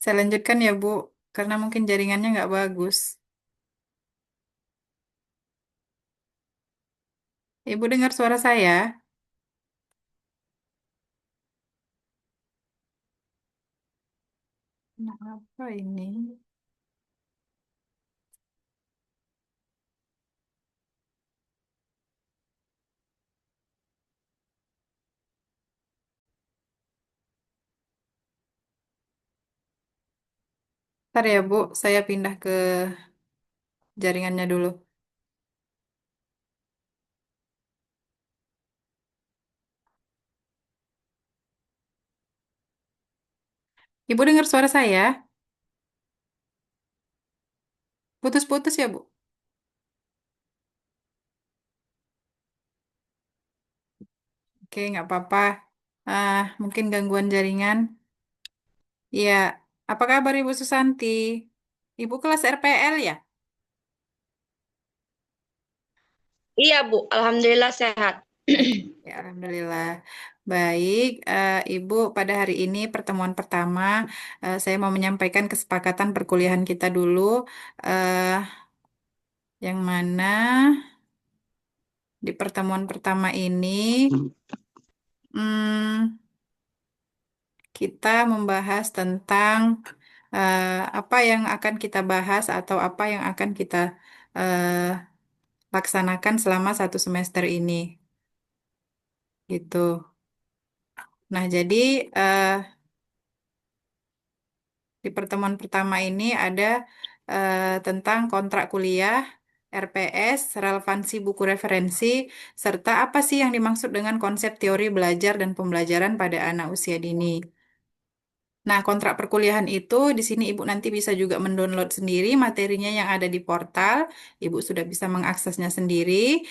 Saya lanjutkan ya, Bu, karena mungkin jaringannya nggak bagus. Ibu dengar suara saya? Nah, apa ini? Ntar ya, Bu, saya pindah ke jaringannya dulu. Ibu dengar suara saya? Putus-putus ya, Bu? Oke, nggak apa-apa. Mungkin gangguan jaringan. Iya, apa kabar Ibu Susanti? Ibu kelas RPL ya? Iya, Bu. Alhamdulillah sehat. Ya, Alhamdulillah. Baik, Ibu, pada hari ini pertemuan pertama, saya mau menyampaikan kesepakatan perkuliahan kita dulu, eh, yang mana di pertemuan pertama ini, hmm, kita membahas tentang apa yang akan kita bahas atau apa yang akan kita eh, laksanakan selama satu semester ini, gitu. Nah, jadi eh, di pertemuan pertama ini ada tentang kontrak kuliah, RPS, relevansi buku referensi, serta apa sih yang dimaksud dengan konsep teori belajar dan pembelajaran pada anak usia dini. Nah, kontrak perkuliahan itu di sini Ibu nanti bisa juga mendownload sendiri materinya yang ada di portal. Ibu sudah bisa mengaksesnya sendiri.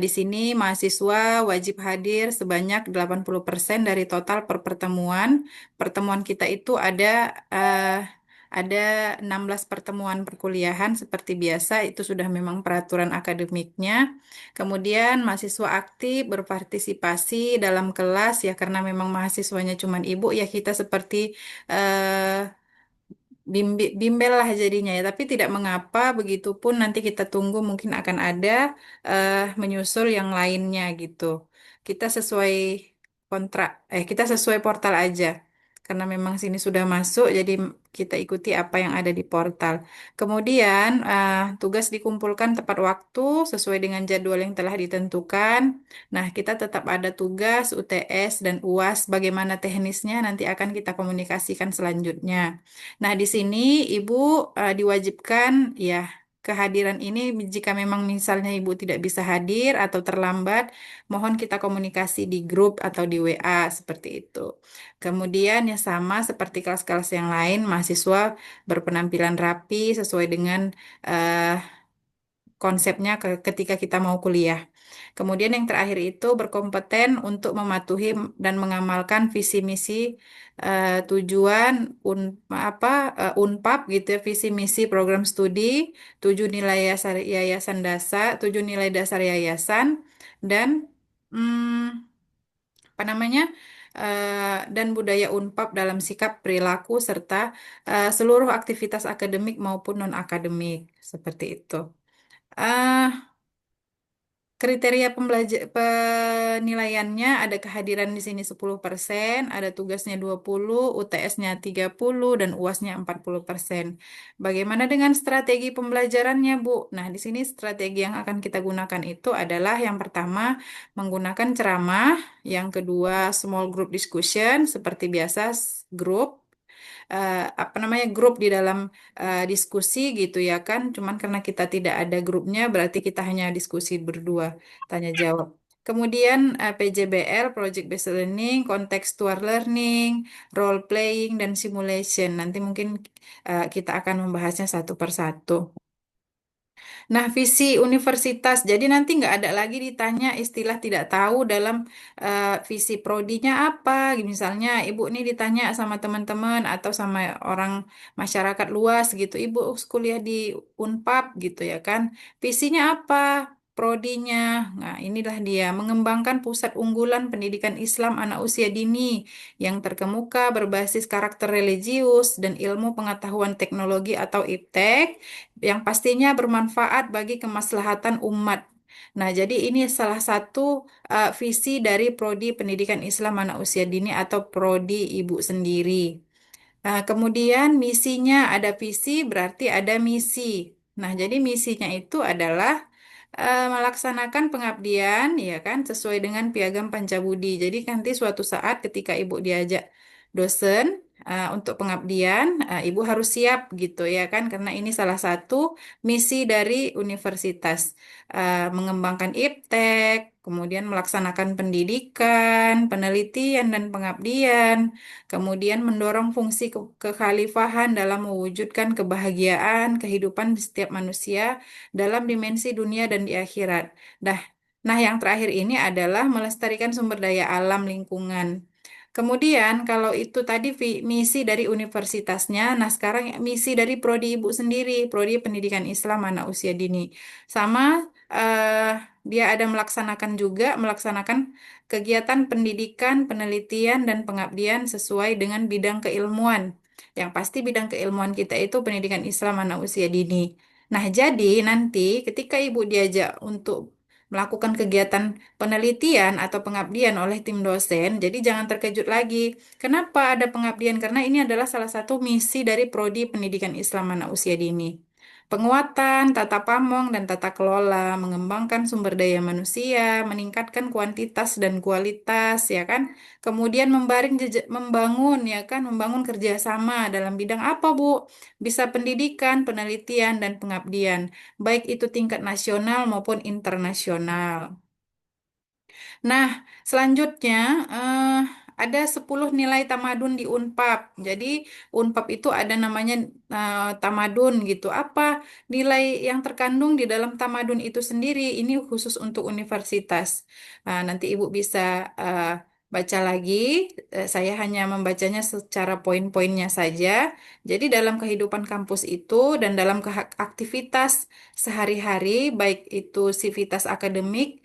Di sini mahasiswa wajib hadir sebanyak 80% dari total per pertemuan. Pertemuan kita itu ada 16 pertemuan perkuliahan seperti biasa, itu sudah memang peraturan akademiknya. Kemudian mahasiswa aktif berpartisipasi dalam kelas ya karena memang mahasiswanya cuma ibu ya kita seperti eh, bimbel lah jadinya ya, tapi tidak mengapa, begitupun nanti kita tunggu mungkin akan ada menyusul yang lainnya gitu. Kita sesuai kita sesuai portal aja. Karena memang sini sudah masuk, jadi kita ikuti apa yang ada di portal. Kemudian tugas dikumpulkan tepat waktu sesuai dengan jadwal yang telah ditentukan. Nah, kita tetap ada tugas UTS dan UAS. Bagaimana teknisnya nanti akan kita komunikasikan selanjutnya. Nah, di sini Ibu diwajibkan ya kehadiran ini jika memang misalnya Ibu tidak bisa hadir atau terlambat, mohon kita komunikasi di grup atau di WA seperti itu. Kemudian ya sama seperti kelas-kelas yang lain, mahasiswa berpenampilan rapi sesuai dengan eh, konsepnya ketika kita mau kuliah. Kemudian yang terakhir itu berkompeten untuk mematuhi dan mengamalkan visi misi tujuan Unpap gitu ya, visi misi program studi, 7 nilai dasar yayasan dan apa namanya? Dan budaya Unpap dalam sikap perilaku serta seluruh aktivitas akademik maupun non-akademik seperti itu. Ah, Kriteria penilaiannya ada kehadiran di sini 10%, ada tugasnya 20, UTS-nya 30, dan UAS-nya 40%. Bagaimana dengan strategi pembelajarannya, Bu? Nah, di sini strategi yang akan kita gunakan itu adalah yang pertama menggunakan ceramah, yang kedua small group discussion, seperti biasa grup, apa namanya grup di dalam diskusi gitu ya kan. Cuman karena kita tidak ada grupnya berarti kita hanya diskusi berdua tanya jawab. Kemudian PJBL Project Based Learning, Contextual Learning, Role Playing dan Simulation. Nanti mungkin kita akan membahasnya satu persatu. Nah, visi universitas. Jadi nanti nggak ada lagi ditanya istilah tidak tahu dalam visi prodinya apa. Misalnya ibu ini ditanya sama teman-teman atau sama orang masyarakat luas gitu. Ibu kuliah di Unpap gitu ya kan. Visinya apa? prodinya. Nah, inilah dia mengembangkan pusat unggulan pendidikan Islam anak usia dini yang terkemuka berbasis karakter religius dan ilmu pengetahuan teknologi atau IPTEK yang pastinya bermanfaat bagi kemaslahatan umat. Nah, jadi ini salah satu visi dari Prodi Pendidikan Islam Anak Usia Dini atau Prodi Ibu sendiri. Nah, kemudian misinya ada visi berarti ada misi. Nah, jadi misinya itu adalah melaksanakan pengabdian, ya kan, sesuai dengan Piagam Pancabudi. Jadi nanti suatu saat ketika ibu diajak dosen untuk pengabdian, ibu harus siap gitu ya kan, karena ini salah satu misi dari universitas. Mengembangkan IPTEK, kemudian melaksanakan pendidikan, penelitian dan pengabdian, kemudian mendorong fungsi kekhalifahan dalam mewujudkan kebahagiaan kehidupan di setiap manusia dalam dimensi dunia dan di akhirat. Dah, nah yang terakhir ini adalah melestarikan sumber daya alam lingkungan. Kemudian kalau itu tadi misi dari universitasnya, nah sekarang misi dari prodi ibu sendiri, prodi Pendidikan Islam Anak Usia Dini. Sama dia ada melaksanakan kegiatan pendidikan, penelitian dan pengabdian sesuai dengan bidang keilmuan. Yang pasti bidang keilmuan kita itu pendidikan Islam anak usia dini. Nah, jadi nanti ketika ibu diajak untuk melakukan kegiatan penelitian atau pengabdian oleh tim dosen, jadi jangan terkejut lagi. Kenapa ada pengabdian? Karena ini adalah salah satu misi dari Prodi Pendidikan Islam Anak Usia Dini. Penguatan tata pamong dan tata kelola, mengembangkan sumber daya manusia, meningkatkan kuantitas dan kualitas, ya kan? Kemudian membangun, ya kan? Membangun kerjasama dalam bidang apa, Bu? Bisa pendidikan, penelitian, dan pengabdian, baik itu tingkat nasional maupun internasional. Nah, selanjutnya ada 10 nilai tamadun di Unpad. Jadi Unpad itu ada namanya tamadun gitu. Apa nilai yang terkandung di dalam tamadun itu sendiri? Ini khusus untuk universitas. Nah, nanti Ibu bisa eh, baca lagi. Saya hanya membacanya secara poin-poinnya saja. Jadi dalam kehidupan kampus itu dan dalam aktivitas sehari-hari, baik itu sivitas akademik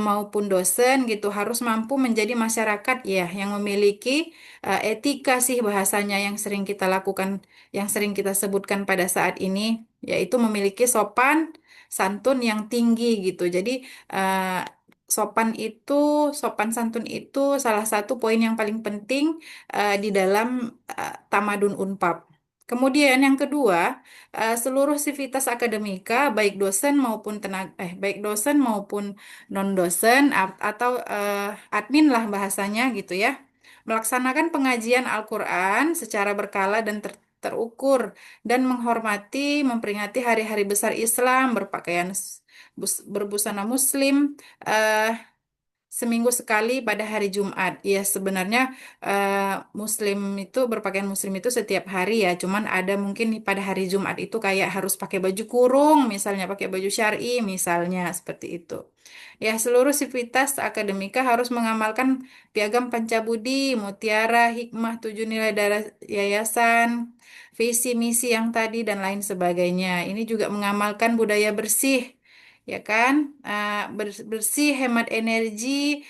maupun dosen gitu harus mampu menjadi masyarakat ya yang memiliki etika sih bahasanya yang sering kita lakukan, yang sering kita sebutkan pada saat ini, yaitu memiliki sopan santun yang tinggi gitu. Jadi eh, sopan itu, sopan santun itu salah satu poin yang paling penting di dalam Tamadun Unpad. Kemudian yang kedua, seluruh sivitas akademika baik dosen maupun non-dosen atau admin lah bahasanya gitu ya, melaksanakan pengajian Al-Quran secara berkala dan terukur dan memperingati hari-hari besar Islam, berpakaian berbusana Muslim, eh, seminggu sekali pada hari Jumat. Ya, sebenarnya Muslim itu berpakaian Muslim itu setiap hari ya. Cuman ada mungkin pada hari Jumat itu kayak harus pakai baju kurung, misalnya pakai baju syar'i, misalnya seperti itu. Ya, seluruh sivitas akademika harus mengamalkan piagam Pancabudi, Mutiara, Hikmah, 7 nilai darah yayasan, visi misi yang tadi dan lain sebagainya. Ini juga mengamalkan budaya bersih, ya kan? Bersih, hemat energi,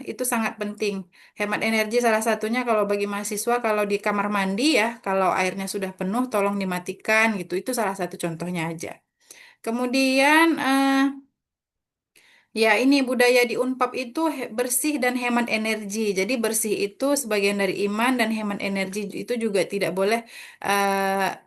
itu sangat penting. Hemat energi salah satunya kalau bagi mahasiswa kalau di kamar mandi ya, kalau airnya sudah penuh tolong dimatikan gitu. Itu salah satu contohnya aja. Kemudian ya, ini budaya di Unpad itu bersih dan hemat energi. Jadi bersih itu sebagian dari iman dan hemat energi itu juga tidak boleh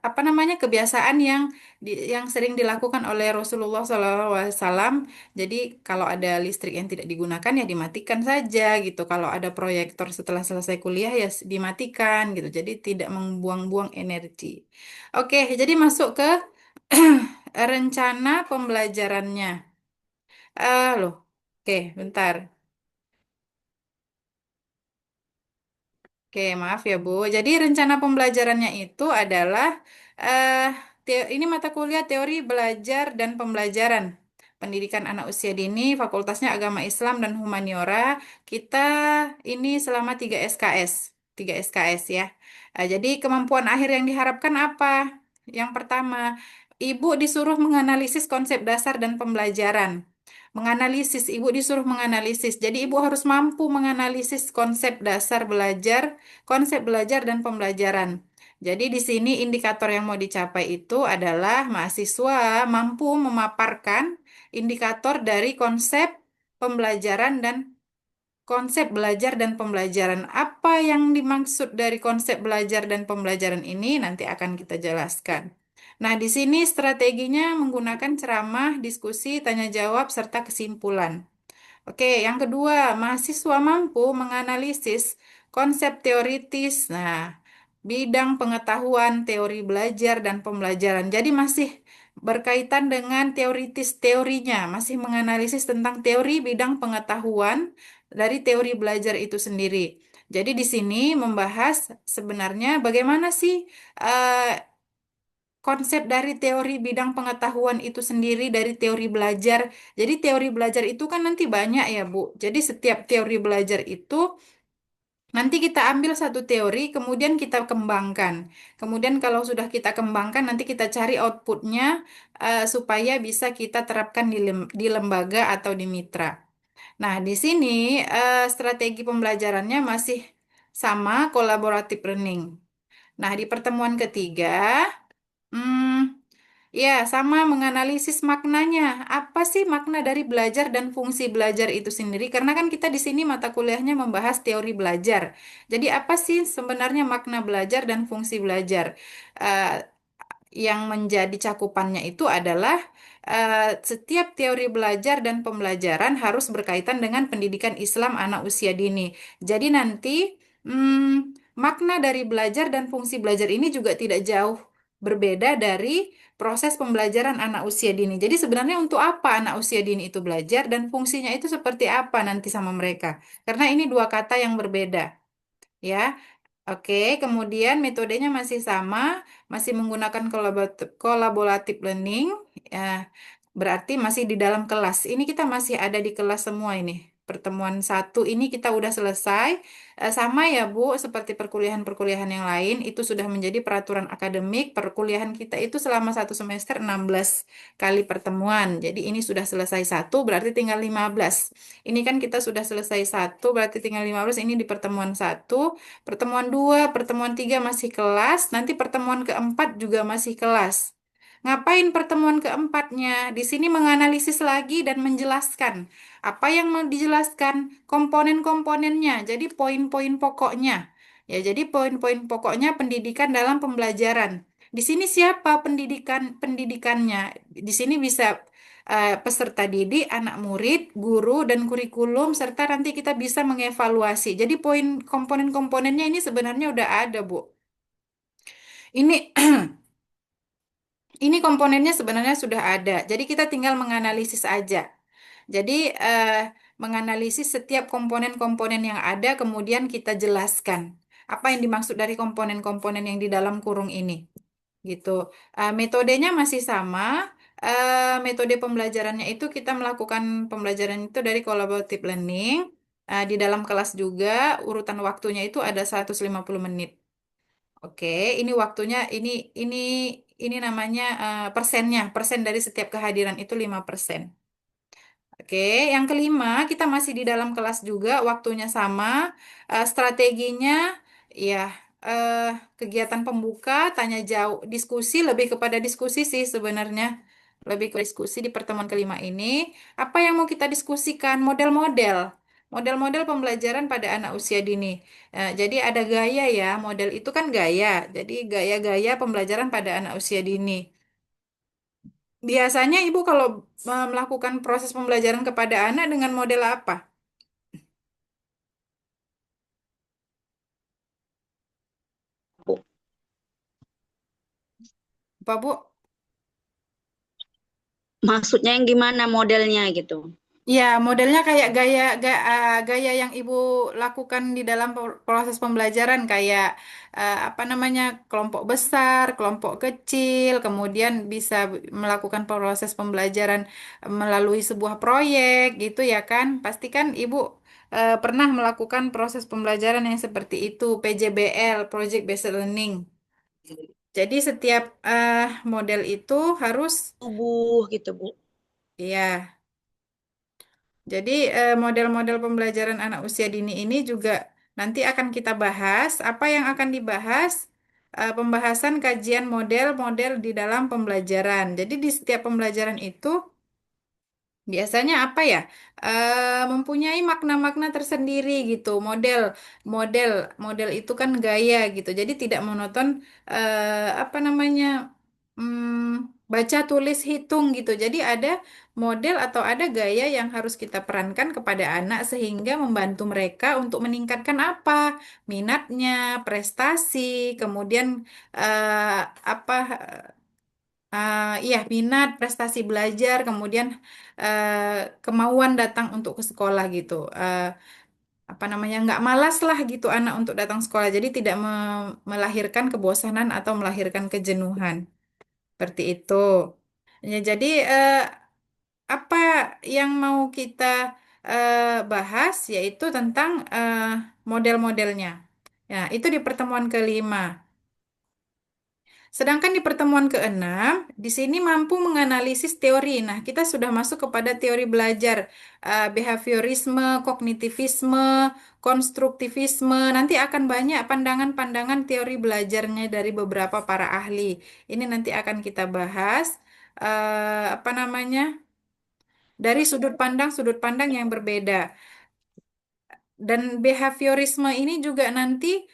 apa namanya kebiasaan yang sering dilakukan oleh Rasulullah SAW. Jadi kalau ada listrik yang tidak digunakan ya dimatikan saja gitu. Kalau ada proyektor setelah selesai kuliah ya dimatikan gitu. Jadi tidak membuang-buang energi. Oke, jadi masuk ke rencana pembelajarannya. Loh. Oke, bentar. Oke, maaf ya, Bu. Jadi rencana pembelajarannya itu adalah eh ini mata kuliah teori belajar dan pembelajaran pendidikan anak usia dini, Fakultasnya Agama Islam dan Humaniora. Kita ini selama 3 SKS, 3 SKS ya. Jadi kemampuan akhir yang diharapkan apa? Yang pertama, Ibu disuruh menganalisis konsep dasar dan pembelajaran. Menganalisis, Ibu disuruh menganalisis. Jadi Ibu harus mampu menganalisis konsep belajar dan pembelajaran. Jadi di sini indikator yang mau dicapai itu adalah mahasiswa mampu memaparkan indikator dari pembelajaran dan konsep belajar dan pembelajaran. Apa yang dimaksud dari konsep belajar dan pembelajaran ini nanti akan kita jelaskan. Nah, di sini strateginya menggunakan ceramah, diskusi, tanya jawab, serta kesimpulan. Oke, yang kedua, mahasiswa mampu menganalisis konsep teoritis. Nah, bidang pengetahuan, teori belajar, dan pembelajaran. Jadi masih berkaitan dengan teorinya, masih menganalisis tentang teori bidang pengetahuan dari teori belajar itu sendiri. Jadi di sini membahas sebenarnya bagaimana sih eh, konsep dari teori bidang pengetahuan itu sendiri dari teori belajar. Jadi teori belajar itu kan nanti banyak ya, Bu. Jadi setiap teori belajar itu nanti kita ambil satu teori, kemudian kita kembangkan. Kemudian kalau sudah kita kembangkan, nanti kita cari outputnya supaya bisa kita terapkan di lembaga atau di mitra. Nah, di sini strategi pembelajarannya masih sama, collaborative learning. Nah, di pertemuan ketiga, hmm, ya, sama menganalisis maknanya. Apa sih makna dari belajar dan fungsi belajar itu sendiri? Karena kan kita di sini mata kuliahnya membahas teori belajar. Jadi apa sih sebenarnya makna belajar dan fungsi belajar? Eh, yang menjadi cakupannya itu adalah setiap teori belajar dan pembelajaran harus berkaitan dengan pendidikan Islam anak usia dini. Jadi nanti makna dari belajar dan fungsi belajar ini juga tidak jauh berbeda dari proses pembelajaran anak usia dini. Jadi sebenarnya untuk apa anak usia dini itu belajar dan fungsinya itu seperti apa nanti sama mereka? Karena ini dua kata yang berbeda, ya. Oke, kemudian metodenya masih sama, masih menggunakan collaborative learning, ya, berarti masih di dalam kelas. Ini kita masih ada di kelas semua ini. Pertemuan satu ini kita udah selesai. Sama ya Bu, seperti perkuliahan-perkuliahan yang lain, itu sudah menjadi peraturan akademik. Perkuliahan kita itu selama satu semester 16 kali pertemuan. Jadi ini sudah selesai satu, berarti tinggal 15. Ini kan kita sudah selesai satu, berarti tinggal 15. Ini di pertemuan satu. Pertemuan 2, pertemuan 3 masih kelas, nanti pertemuan keempat juga masih kelas. Ngapain pertemuan keempatnya? Di sini menganalisis lagi dan menjelaskan. Apa yang mau dijelaskan? Komponen-komponennya, jadi poin-poin pokoknya. Ya, jadi poin-poin pokoknya pendidikan dalam pembelajaran. Di sini siapa pendidikannya? Di sini bisa peserta didik, anak murid, guru, dan kurikulum, serta nanti kita bisa mengevaluasi. Jadi poin komponen-komponennya ini sebenarnya udah ada, Bu. Ini ini komponennya sebenarnya sudah ada. Jadi kita tinggal menganalisis aja. Jadi menganalisis setiap komponen-komponen yang ada, kemudian kita jelaskan apa yang dimaksud dari komponen-komponen yang di dalam kurung ini. Gitu. Metodenya masih sama. Metode pembelajarannya itu kita melakukan pembelajaran itu dari collaborative learning. Di dalam kelas juga urutan waktunya itu ada 150 menit. Oke, ini waktunya ini ini namanya persennya. Persen dari setiap kehadiran itu 5%. Oke, yang kelima, kita masih di dalam kelas juga, waktunya sama, strateginya, ya, eh, kegiatan pembuka, tanya jawab, diskusi, lebih kepada diskusi sih sebenarnya, lebih ke diskusi di pertemuan kelima ini. Apa yang mau kita diskusikan? Model-model pembelajaran pada anak usia dini. Jadi ada gaya ya, model itu kan gaya, jadi gaya-gaya pembelajaran pada anak usia dini. Biasanya Ibu kalau melakukan proses pembelajaran kepada anak dengan model apa? Bu. Apa Bu? Maksudnya yang gimana modelnya gitu? Ya, modelnya kayak gaya yang Ibu lakukan di dalam proses pembelajaran kayak apa namanya kelompok besar, kelompok kecil, kemudian bisa melakukan proses pembelajaran melalui sebuah proyek gitu ya kan? Pastikan Ibu pernah melakukan proses pembelajaran yang seperti itu, PJBL, Project Based Learning. Jadi setiap model itu harus, Tubuh gitu, Bu. ya. Jadi model-model pembelajaran anak usia dini ini juga nanti akan kita bahas. Apa yang akan dibahas? Pembahasan kajian model-model di dalam pembelajaran. Jadi di setiap pembelajaran itu biasanya apa ya? Mempunyai makna-makna tersendiri gitu. Model, model itu kan gaya gitu. Jadi tidak monoton apa namanya? Baca, tulis, hitung gitu. Jadi ada model atau ada gaya yang harus kita perankan kepada anak sehingga membantu mereka untuk meningkatkan apa? Minatnya, prestasi, kemudian eh, apa? Iya, minat, prestasi belajar, kemudian kemauan datang untuk ke sekolah gitu. Apa namanya, nggak malas lah gitu anak untuk datang sekolah. Jadi tidak melahirkan kebosanan atau melahirkan kejenuhan. Seperti itu. Ya, jadi apa yang mau kita bahas yaitu tentang model-modelnya. Ya, itu di pertemuan kelima. Sedangkan di pertemuan keenam, di sini mampu menganalisis teori. Nah, kita sudah masuk kepada teori belajar, behaviorisme, kognitivisme, konstruktivisme. Nanti akan banyak pandangan-pandangan teori belajarnya dari beberapa para ahli. Ini nanti akan kita bahas, apa namanya, dari sudut pandang yang berbeda. Dan behaviorisme ini juga nanti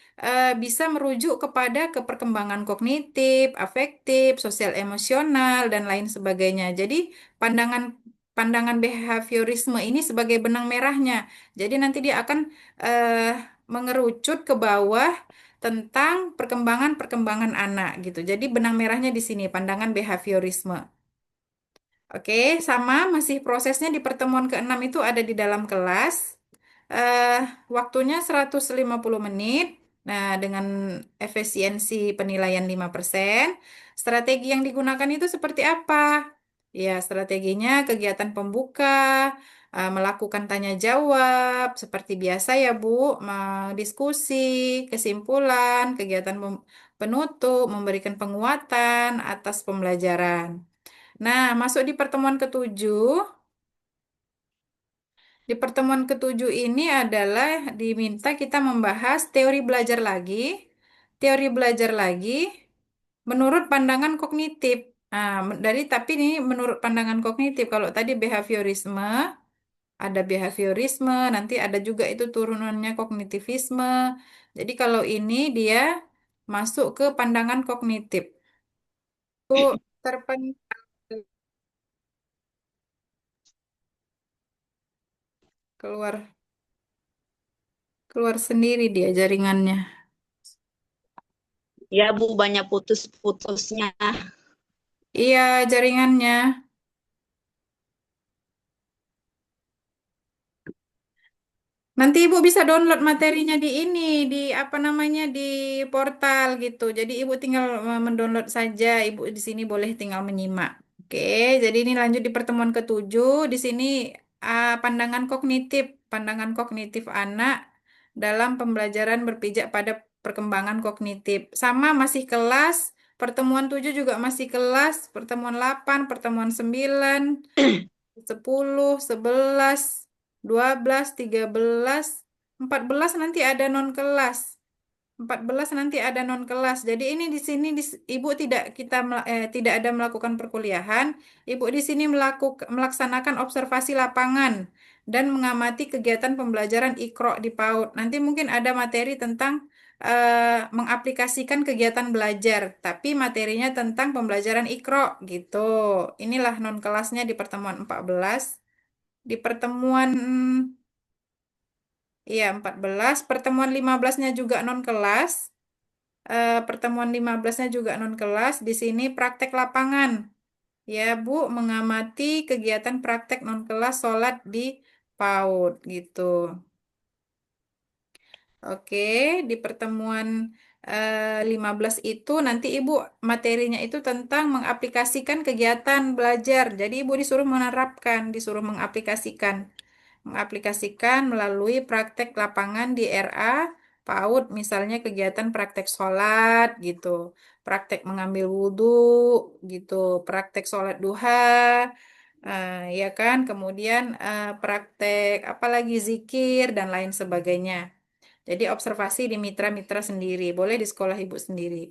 bisa merujuk kepada keperkembangan kognitif, afektif, sosial emosional, dan lain sebagainya. Jadi pandangan pandangan behaviorisme ini sebagai benang merahnya. Jadi nanti dia akan eh, mengerucut ke bawah tentang perkembangan-perkembangan anak gitu. Jadi benang merahnya di sini pandangan behaviorisme. Oke, sama masih prosesnya di pertemuan keenam itu ada di dalam kelas. Eh, Waktunya 150 menit. Nah, dengan efisiensi penilaian 5%. Strategi yang digunakan itu seperti apa? Ya, strateginya kegiatan pembuka, melakukan tanya jawab, seperti biasa ya Bu, diskusi, kesimpulan, kegiatan penutup, memberikan penguatan atas pembelajaran. Nah, masuk di pertemuan ketujuh. Di pertemuan ketujuh ini adalah diminta kita membahas teori belajar lagi. Teori belajar lagi menurut pandangan kognitif. Nah, tapi ini menurut pandangan kognitif. Kalau tadi behaviorisme, ada behaviorisme, nanti ada juga itu turunannya kognitivisme. Jadi kalau ini dia masuk ke pandangan kognitif. Itu terpen keluar keluar sendiri dia jaringannya. Ya, Bu, banyak putus-putusnya. Iya, jaringannya. Nanti Ibu bisa download materinya di ini, di apa namanya, di portal gitu. Jadi Ibu tinggal mendownload saja. Ibu di sini boleh tinggal menyimak. Oke, jadi ini lanjut di pertemuan ketujuh. Di sini pandangan kognitif anak dalam pembelajaran berpijak pada perkembangan kognitif. Sama masih kelas. Pertemuan 7 juga masih kelas. Pertemuan 8, pertemuan 9. 10, 11, 12, 13, 14 nanti ada non kelas. 14 nanti ada non kelas. Jadi ini di sini Ibu tidak ada melakukan perkuliahan. Ibu di sini melaksanakan observasi lapangan dan mengamati kegiatan pembelajaran Iqra di PAUD. Nanti mungkin ada materi tentang mengaplikasikan kegiatan belajar, tapi materinya tentang pembelajaran Iqra gitu. Inilah non kelasnya di pertemuan 14. Di pertemuan iya 14, pertemuan 15-nya juga non kelas. Pertemuan 15-nya juga non kelas. Di sini praktek lapangan. Ya, Bu, mengamati kegiatan praktek non kelas sholat di PAUD gitu. Oke, di pertemuan 15 itu nanti Ibu materinya itu tentang mengaplikasikan kegiatan belajar. Jadi Ibu disuruh menerapkan, disuruh mengaplikasikan melalui praktek lapangan di RA PAUD, misalnya kegiatan praktek sholat gitu, praktek mengambil wudhu gitu, praktek sholat duha, ya kan, kemudian praktek apalagi zikir dan lain sebagainya. Jadi observasi di mitra-mitra sendiri, boleh di sekolah ibu sendiri.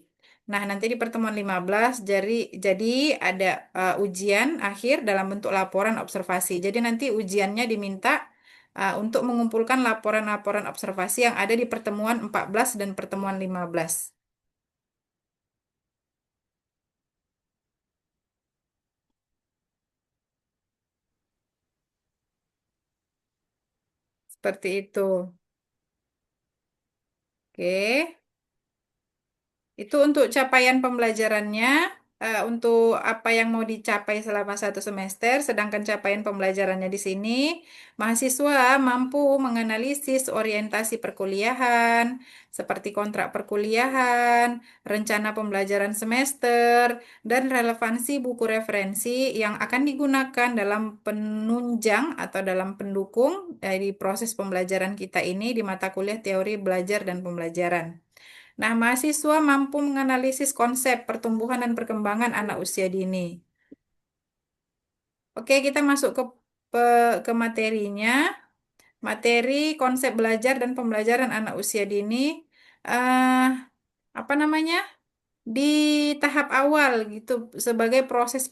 Nah, nanti di pertemuan 15 jadi ada ujian akhir dalam bentuk laporan observasi. Jadi nanti ujiannya diminta untuk mengumpulkan laporan-laporan observasi yang ada di pertemuan 14 dan pertemuan 15. Seperti itu. Oke. Itu untuk capaian pembelajarannya, untuk apa yang mau dicapai selama satu semester, sedangkan capaian pembelajarannya di sini, mahasiswa mampu menganalisis orientasi perkuliahan, seperti kontrak perkuliahan, rencana pembelajaran semester, dan relevansi buku referensi yang akan digunakan dalam penunjang atau dalam pendukung dari proses pembelajaran kita ini di mata kuliah teori belajar dan pembelajaran. Nah, mahasiswa mampu menganalisis konsep pertumbuhan dan perkembangan anak usia dini. Oke, kita masuk ke materinya. Materi konsep belajar dan pembelajaran anak usia dini. eh Apa namanya? Di tahap awal gitu sebagai proses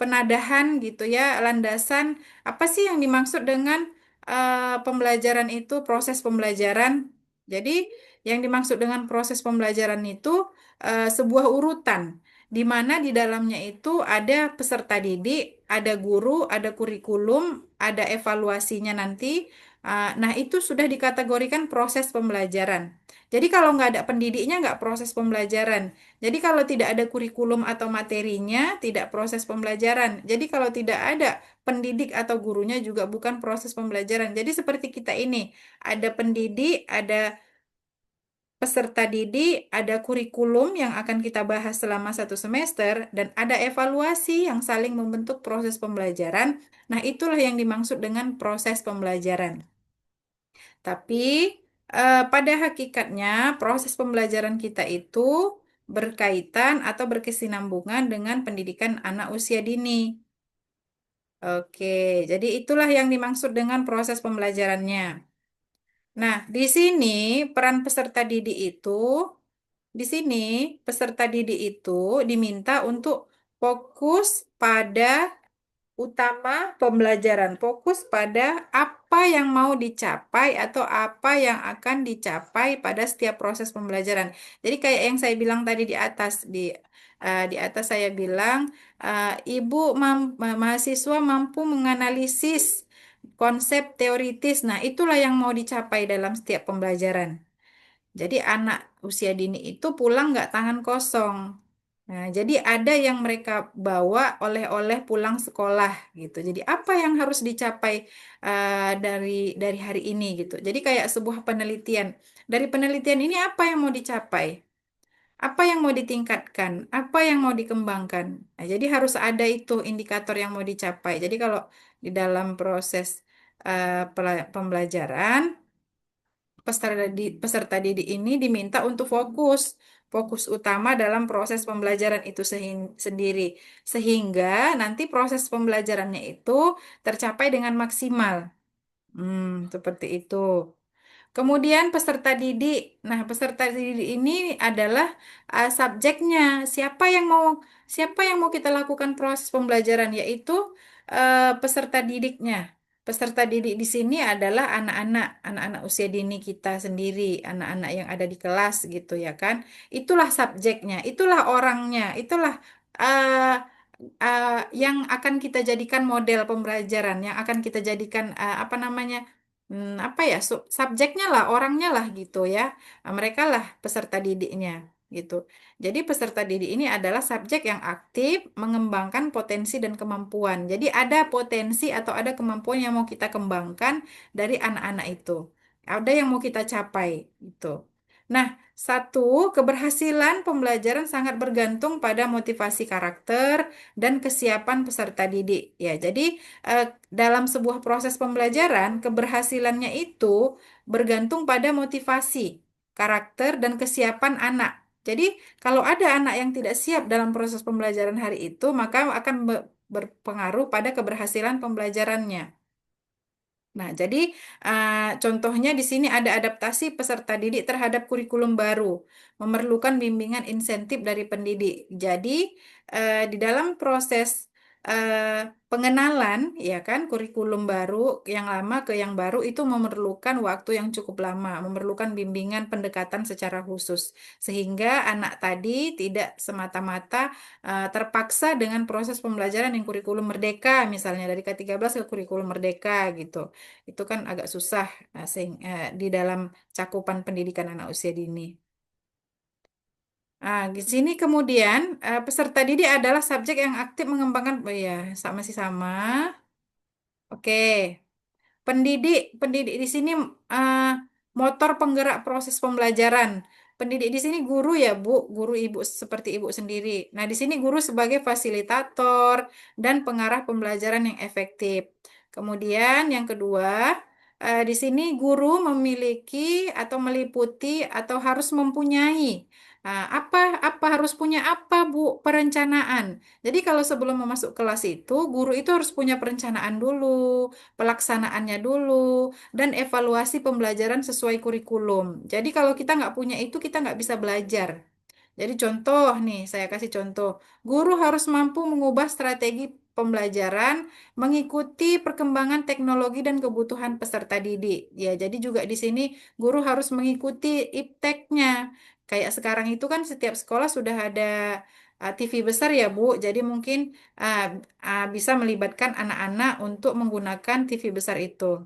penadahan gitu ya, landasan apa sih yang dimaksud dengan pembelajaran itu, proses pembelajaran. Jadi yang dimaksud dengan proses pembelajaran itu sebuah urutan di mana di dalamnya itu ada peserta didik, ada guru, ada kurikulum, ada evaluasinya nanti. Nah, itu sudah dikategorikan proses pembelajaran. Jadi kalau nggak ada pendidiknya, nggak proses pembelajaran. Jadi kalau tidak ada kurikulum atau materinya, tidak proses pembelajaran. Jadi kalau tidak ada pendidik atau gurunya juga bukan proses pembelajaran. Jadi seperti kita ini, ada pendidik, ada peserta didik, ada kurikulum yang akan kita bahas selama satu semester, dan ada evaluasi yang saling membentuk proses pembelajaran. Nah, itulah yang dimaksud dengan proses pembelajaran. Tapi pada hakikatnya proses pembelajaran kita itu berkaitan atau berkesinambungan dengan pendidikan anak usia dini. Oke, jadi itulah yang dimaksud dengan proses pembelajarannya. Nah, di sini peran peserta didik itu, di sini peserta didik itu diminta untuk fokus pada utama pembelajaran, fokus pada apa yang mau dicapai atau apa yang akan dicapai pada setiap proses pembelajaran. Jadi kayak yang saya bilang tadi di atas, di atas saya bilang ibu mahasiswa mampu menganalisis konsep teoritis. Nah, itulah yang mau dicapai dalam setiap pembelajaran. Jadi anak usia dini itu pulang nggak tangan kosong. Nah, jadi ada yang mereka bawa oleh-oleh pulang sekolah gitu. Jadi apa yang harus dicapai dari hari ini gitu. Jadi kayak sebuah penelitian. Dari penelitian ini apa yang mau dicapai? Apa yang mau ditingkatkan? Apa yang mau dikembangkan? Nah, jadi harus ada itu indikator yang mau dicapai. Jadi kalau di dalam proses pembelajaran peserta didik ini diminta untuk fokus utama dalam proses pembelajaran itu sendiri, sehingga nanti proses pembelajarannya itu tercapai dengan maksimal. Seperti itu. Kemudian peserta didik. Nah, peserta didik ini adalah subjeknya. Siapa yang mau kita lakukan proses pembelajaran, yaitu peserta didiknya. Peserta didik di sini adalah anak-anak usia dini kita sendiri, anak-anak yang ada di kelas gitu ya kan. Itulah subjeknya, itulah orangnya, itulah eh, eh, yang akan kita jadikan model pembelajaran, yang akan kita jadikan apa namanya? Apa ya, subjeknya lah, orangnya lah gitu ya. Mereka lah peserta didiknya gitu. Jadi peserta didik ini adalah subjek yang aktif mengembangkan potensi dan kemampuan. Jadi ada potensi atau ada kemampuan yang mau kita kembangkan dari anak-anak itu. Ada yang mau kita capai gitu. Nah, satu, keberhasilan pembelajaran sangat bergantung pada motivasi karakter dan kesiapan peserta didik. Ya, jadi eh, dalam sebuah proses pembelajaran, keberhasilannya itu bergantung pada motivasi karakter dan kesiapan anak. Jadi, kalau ada anak yang tidak siap dalam proses pembelajaran hari itu, maka akan berpengaruh pada keberhasilan pembelajarannya. Nah, jadi contohnya di sini ada adaptasi peserta didik terhadap kurikulum baru, memerlukan bimbingan insentif dari pendidik. Jadi, di dalam proses pengenalan, ya kan, kurikulum baru yang lama ke yang baru itu memerlukan waktu yang cukup lama, memerlukan bimbingan pendekatan secara khusus, sehingga anak tadi tidak semata-mata terpaksa dengan proses pembelajaran yang kurikulum merdeka, misalnya dari K13 ke kurikulum merdeka gitu. Itu kan agak susah di dalam cakupan pendidikan anak usia dini. Di sini kemudian peserta didik adalah subjek yang aktif mengembangkan, oh ya, masih sama. Oke. Pendidik di sini eh, motor penggerak proses pembelajaran. Pendidik di sini guru ya, Bu, guru ibu seperti ibu sendiri. Nah, di sini guru sebagai fasilitator dan pengarah pembelajaran yang efektif. Kemudian yang kedua, di sini guru memiliki atau meliputi atau harus mempunyai apa apa harus punya apa, Bu? Perencanaan. Jadi kalau sebelum masuk kelas itu, guru itu harus punya perencanaan dulu, pelaksanaannya dulu, dan evaluasi pembelajaran sesuai kurikulum. Jadi kalau kita nggak punya itu, kita nggak bisa belajar. Jadi contoh nih, saya kasih contoh. Guru harus mampu mengubah strategi pembelajaran mengikuti perkembangan teknologi dan kebutuhan peserta didik. Ya, jadi juga di sini guru harus mengikuti ipteknya. Kayak sekarang itu kan setiap sekolah sudah ada TV besar ya, Bu. Jadi mungkin uh, bisa melibatkan anak-anak untuk menggunakan TV besar itu.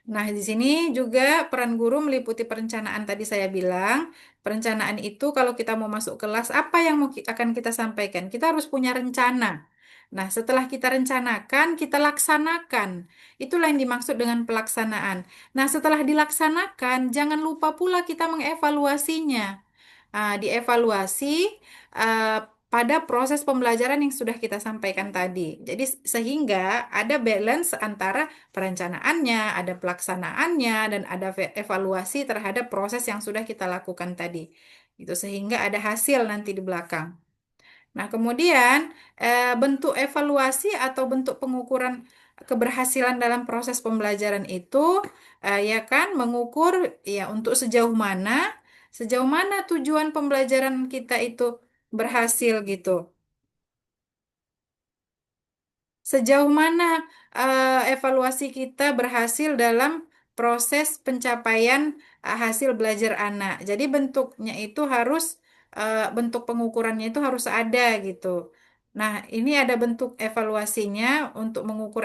Nah, di sini juga peran guru meliputi perencanaan tadi saya bilang. Perencanaan itu kalau kita mau masuk kelas, apa yang akan kita sampaikan? Kita harus punya rencana. Nah, setelah kita rencanakan, kita laksanakan. Itulah yang dimaksud dengan pelaksanaan. Nah, setelah dilaksanakan, jangan lupa pula kita mengevaluasinya. Dievaluasi uh, pada proses pembelajaran yang sudah kita sampaikan tadi. Jadi sehingga ada balance antara perencanaannya, ada pelaksanaannya, dan ada evaluasi terhadap proses yang sudah kita lakukan tadi. Itu sehingga ada hasil nanti di belakang. Nah, kemudian bentuk evaluasi atau bentuk pengukuran keberhasilan dalam proses pembelajaran itu ya kan mengukur ya untuk sejauh mana tujuan pembelajaran kita itu berhasil gitu. Sejauh mana evaluasi kita berhasil dalam proses pencapaian hasil belajar anak. Jadi bentuknya itu harus bentuk pengukurannya itu harus ada gitu. Nah, ini ada bentuk evaluasinya untuk mengukur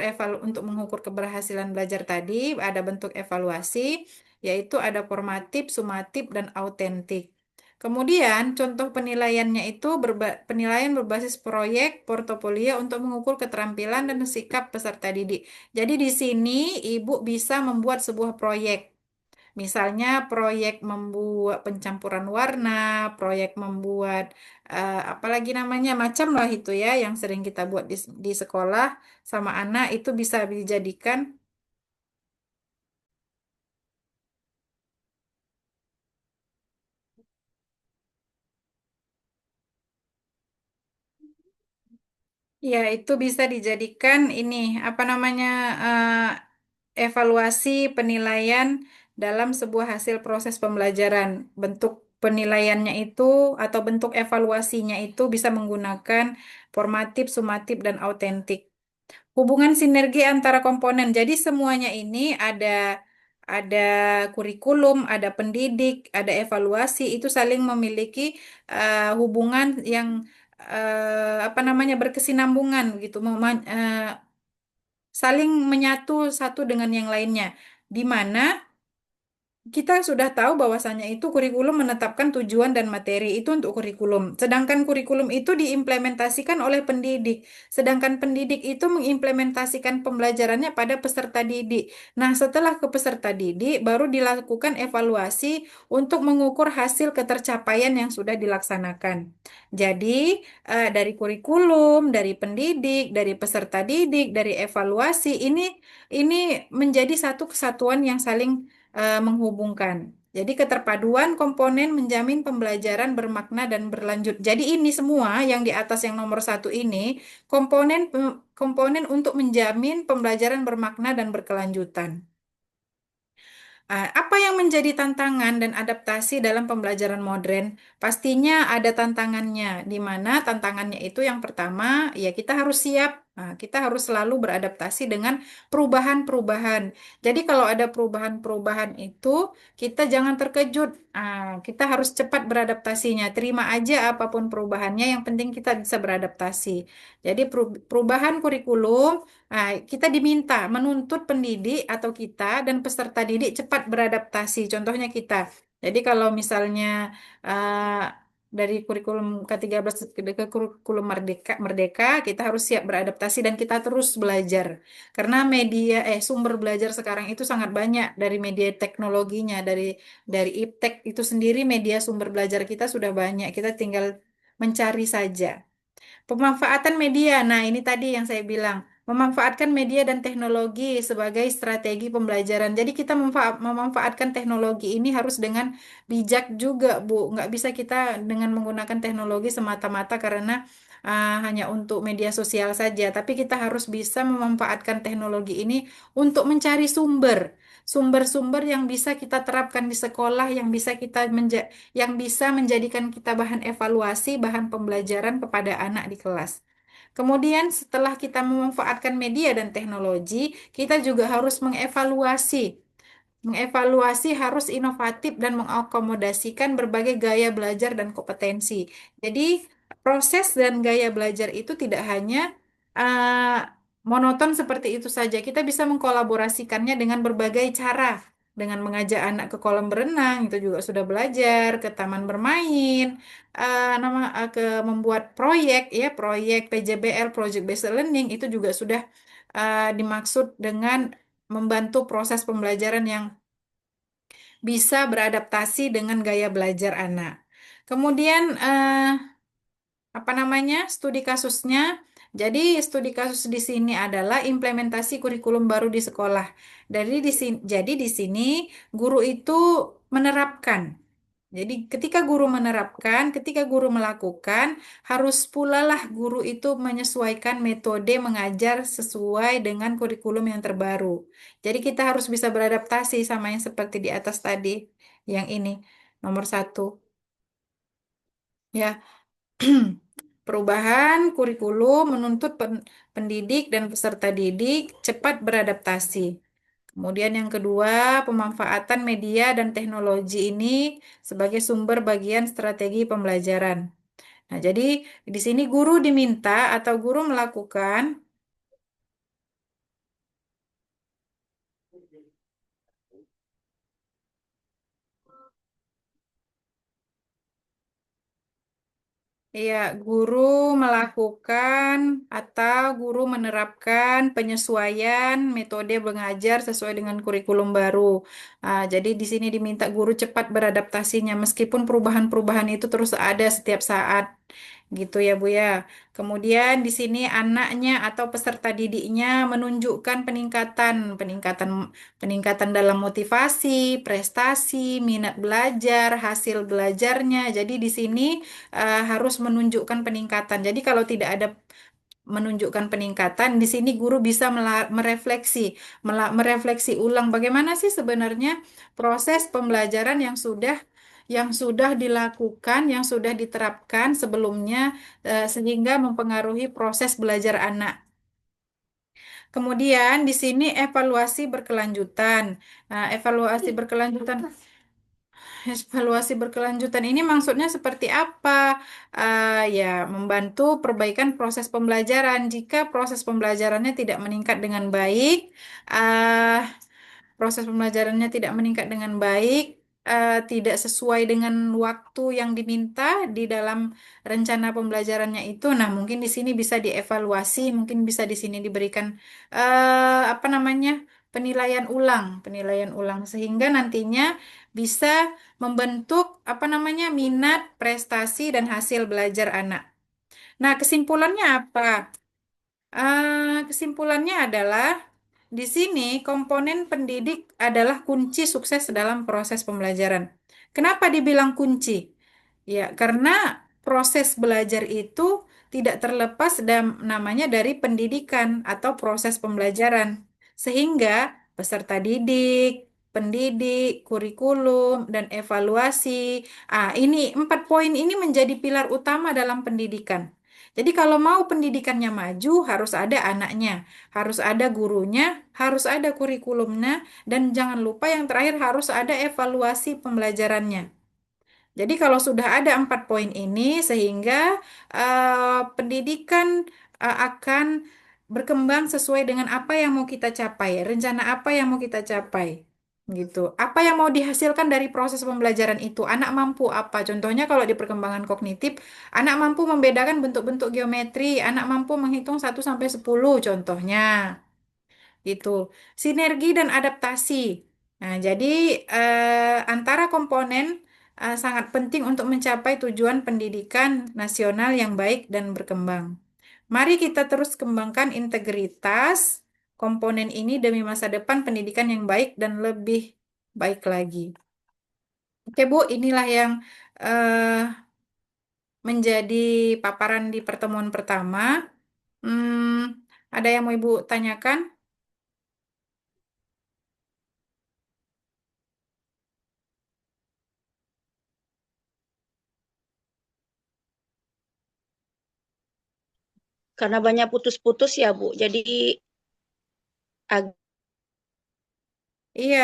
keberhasilan belajar tadi, ada bentuk evaluasi yaitu ada formatif, sumatif dan autentik. Kemudian, contoh penilaiannya itu penilaian berbasis proyek, portofolio untuk mengukur keterampilan dan sikap peserta didik. Jadi di sini Ibu bisa membuat sebuah proyek. Misalnya proyek membuat pencampuran warna, proyek membuat apalagi namanya macam lah itu ya yang sering kita buat di sekolah sama anak itu bisa dijadikan. Ya, itu bisa dijadikan ini apa namanya evaluasi penilaian dalam sebuah hasil proses pembelajaran. Bentuk penilaiannya itu atau bentuk evaluasinya itu bisa menggunakan formatif, sumatif, dan autentik. Hubungan sinergi antara komponen. Jadi semuanya ini ada kurikulum, ada pendidik, ada evaluasi itu saling memiliki hubungan yang apa namanya berkesinambungan gitu, saling menyatu satu dengan yang lainnya. Di mana kita sudah tahu bahwasannya itu kurikulum menetapkan tujuan dan materi itu untuk kurikulum. Sedangkan kurikulum itu diimplementasikan oleh pendidik. Sedangkan pendidik itu mengimplementasikan pembelajarannya pada peserta didik. Nah, setelah ke peserta didik, baru dilakukan evaluasi untuk mengukur hasil ketercapaian yang sudah dilaksanakan. Jadi, dari kurikulum, dari pendidik, dari peserta didik, dari evaluasi, ini menjadi satu kesatuan yang saling menghubungkan. Jadi keterpaduan komponen menjamin pembelajaran bermakna dan berlanjut. Jadi ini semua yang di atas yang nomor satu ini komponen untuk menjamin pembelajaran bermakna dan berkelanjutan. Apa yang menjadi tantangan dan adaptasi dalam pembelajaran modern? Pastinya ada tantangannya, di mana tantangannya itu yang pertama, ya kita harus siap. Kita harus selalu beradaptasi dengan perubahan-perubahan. Jadi kalau ada perubahan-perubahan itu, kita jangan terkejut. Kita harus cepat beradaptasinya. Terima aja apapun perubahannya, yang penting kita bisa beradaptasi. Jadi perubahan kurikulum. Kita diminta menuntut pendidik atau kita dan peserta didik cepat beradaptasi. Contohnya kita. Jadi kalau misalnya uh, dari kurikulum K13 ke kurikulum Merdeka, kita harus siap beradaptasi dan kita terus belajar. Karena sumber belajar sekarang itu sangat banyak dari media teknologinya, dari iptek itu sendiri media sumber belajar kita sudah banyak. Kita tinggal mencari saja. Pemanfaatan media. Nah, ini tadi yang saya bilang, memanfaatkan media dan teknologi sebagai strategi pembelajaran. Jadi kita memanfaatkan teknologi ini harus dengan bijak juga, Bu. Nggak bisa kita dengan menggunakan teknologi semata-mata karena hanya untuk media sosial saja, tapi kita harus bisa memanfaatkan teknologi ini untuk mencari sumber-sumber yang bisa kita terapkan di sekolah, yang bisa menjadikan kita bahan evaluasi, bahan pembelajaran kepada anak di kelas. Kemudian setelah kita memanfaatkan media dan teknologi, kita juga harus mengevaluasi. Mengevaluasi harus inovatif dan mengakomodasikan berbagai gaya belajar dan kompetensi. Jadi, proses dan gaya belajar itu tidak hanya uh, monoton seperti itu saja. Kita bisa mengkolaborasikannya dengan berbagai cara. Dengan mengajak anak ke kolam berenang, itu juga sudah belajar, ke taman bermain, ke membuat proyek, ya, proyek PJBL, Project Based Learning, itu juga sudah dimaksud dengan membantu proses pembelajaran yang bisa beradaptasi dengan gaya belajar anak. Kemudian apa namanya? Studi kasusnya. Jadi studi kasus di sini adalah implementasi kurikulum baru di sekolah. Jadi di sini guru itu menerapkan. Jadi ketika guru melakukan, harus pula lah guru itu menyesuaikan metode mengajar sesuai dengan kurikulum yang terbaru. Jadi kita harus bisa beradaptasi sama yang seperti di atas tadi, yang ini nomor satu. Ya, perubahan kurikulum menuntut pendidik dan peserta didik cepat beradaptasi. Kemudian yang kedua, pemanfaatan media dan teknologi ini sebagai sumber bagian strategi pembelajaran. Nah, jadi di sini guru diminta atau guru melakukan, ya, guru melakukan atau guru menerapkan penyesuaian metode mengajar sesuai dengan kurikulum baru. Jadi di sini diminta guru cepat beradaptasinya meskipun perubahan-perubahan itu terus ada setiap saat. Gitu ya, Bu ya. Kemudian di sini anaknya atau peserta didiknya menunjukkan peningkatan peningkatan dalam motivasi, prestasi, minat belajar, hasil belajarnya. Jadi di sini harus menunjukkan peningkatan. Jadi kalau tidak ada menunjukkan peningkatan, di sini guru bisa merefleksi ulang bagaimana sih sebenarnya proses pembelajaran yang sudah dilakukan, yang sudah diterapkan sebelumnya, sehingga mempengaruhi proses belajar anak. Kemudian di sini evaluasi berkelanjutan. Evaluasi berkelanjutan. Evaluasi berkelanjutan ini maksudnya seperti apa? Ya, membantu perbaikan proses pembelajaran. Jika proses pembelajarannya tidak meningkat dengan baik, uh, proses pembelajarannya tidak meningkat dengan baik, tidak sesuai dengan waktu yang diminta di dalam rencana pembelajarannya itu, nah mungkin di sini bisa dievaluasi, mungkin bisa di sini diberikan apa namanya penilaian ulang sehingga nantinya bisa membentuk apa namanya minat, prestasi dan hasil belajar anak. Nah, kesimpulannya apa? Kesimpulannya adalah di sini komponen pendidik adalah kunci sukses dalam proses pembelajaran. Kenapa dibilang kunci? Ya, karena proses belajar itu tidak terlepas namanya dari pendidikan atau proses pembelajaran. Sehingga peserta didik, pendidik, kurikulum, dan evaluasi. Ini 4 poin ini menjadi pilar utama dalam pendidikan. Jadi kalau mau pendidikannya maju, harus ada anaknya, harus ada gurunya, harus ada kurikulumnya, dan jangan lupa yang terakhir harus ada evaluasi pembelajarannya. Jadi kalau sudah ada 4 poin ini, sehingga pendidikan akan berkembang sesuai dengan apa yang mau kita capai, rencana apa yang mau kita capai, gitu. Apa yang mau dihasilkan dari proses pembelajaran itu? Anak mampu apa? Contohnya kalau di perkembangan kognitif, anak mampu membedakan bentuk-bentuk geometri, anak mampu menghitung 1 sampai 10, contohnya. Gitu. Sinergi dan adaptasi. Nah, jadi antara komponen sangat penting untuk mencapai tujuan pendidikan nasional yang baik dan berkembang. Mari kita terus kembangkan integritas komponen ini demi masa depan pendidikan yang baik dan lebih baik lagi. Oke, Bu, inilah yang eh, menjadi paparan di pertemuan pertama. Ada yang mau Ibu tanyakan? Karena banyak putus-putus ya, Bu. Jadi ag- Iya.